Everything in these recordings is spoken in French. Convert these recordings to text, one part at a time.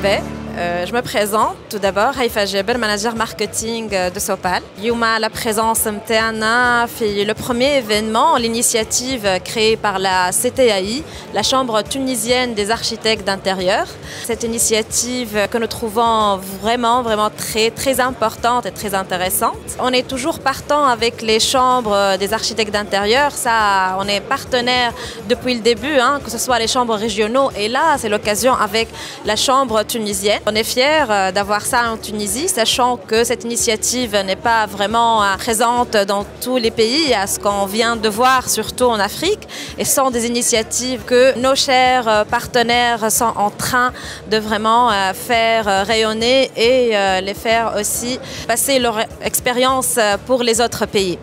مرحبا. Je me présente tout d'abord, Haïfa Jebel, manager marketing de Sopal. Youma, la présence MTANA fait le premier événement, l'initiative créée par la CTAI, la Chambre tunisienne des architectes d'intérieur. Cette initiative que nous trouvons vraiment très importante et très intéressante. On est toujours partant avec les chambres des architectes d'intérieur. Ça, on est partenaire depuis le début, que ce soit les chambres régionaux et là, c'est l'occasion avec la Chambre tunisienne. On est fiers d'avoir ça en Tunisie, sachant que cette initiative n'est pas vraiment présente dans tous les pays, à ce qu'on vient de voir, surtout en Afrique, et sont des initiatives que nos chers partenaires sont en train de vraiment faire rayonner et les faire aussi passer leur expérience pour les autres pays.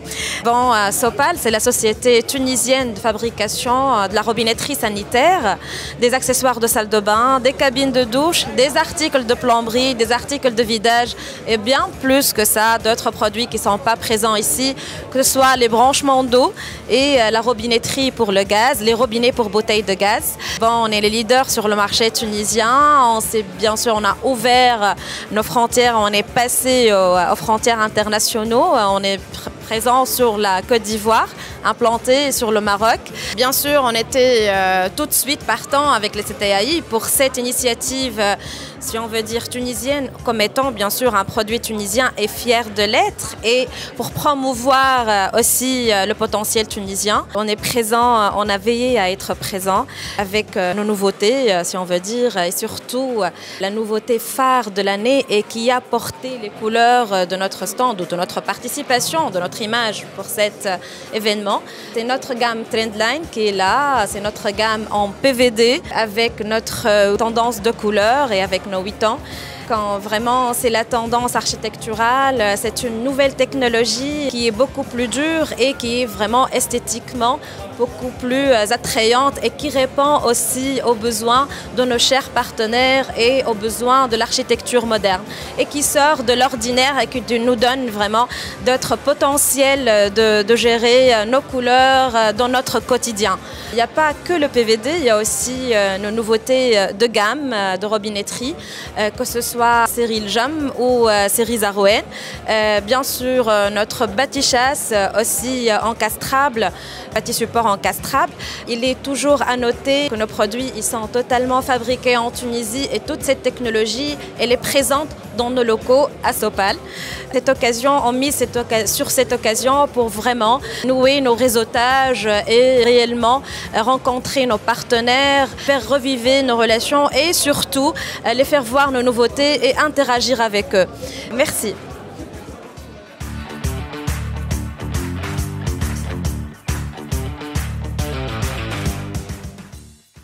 Bon, Sopal, c'est la société tunisienne de fabrication de la robinetterie sanitaire, des accessoires de salle de bain, des cabines de douche, des articles de plomberie, des articles de vidage et bien plus que ça, d'autres produits qui ne sont pas présents ici, que ce soit les branchements d'eau et la robinetterie pour le gaz, les robinets pour bouteilles de gaz. Bon, on est les leaders sur le marché tunisien, on a ouvert nos frontières, on est passé aux frontières internationaux, on est présent sur la Côte d'Ivoire, implanté sur le Maroc. Bien sûr, on était tout de suite partant avec les CTAI pour cette initiative, si on veut dire tunisienne, comme étant bien sûr un produit tunisien et fier de l'être, et pour promouvoir aussi le potentiel tunisien. On est présent, on a veillé à être présent avec nos nouveautés, si on veut dire, et surtout la nouveauté phare de l'année et qui a porté les couleurs de notre stand ou de notre participation, de notre image pour cet événement. C'est notre gamme Trendline qui est là, c'est notre gamme en PVD avec notre tendance de couleur et avec nos 8 ans. Quand vraiment c'est la tendance architecturale, c'est une nouvelle technologie qui est beaucoup plus dure et qui est vraiment esthétiquement beaucoup plus attrayante et qui répond aussi aux besoins de nos chers partenaires et aux besoins de l'architecture moderne et qui sort de l'ordinaire et qui nous donne vraiment d'autres potentiels de gérer nos couleurs dans notre quotidien. Il n'y a pas que le PVD, il y a aussi nos nouveautés de gamme de robinetterie, que ce soit série Ljam ou série Zarouen. Bien sûr, notre bâti-chasse aussi encastrable, bâti-support encastrable. Il est toujours à noter que nos produits ils sont totalement fabriqués en Tunisie et toute cette technologie elle est présente dans nos locaux à Sopal. Cette occasion, on mise sur cette occasion pour vraiment nouer nos réseautages et réellement rencontrer nos partenaires, faire revivre nos relations et surtout les faire voir nos nouveautés et interagir avec eux. Merci.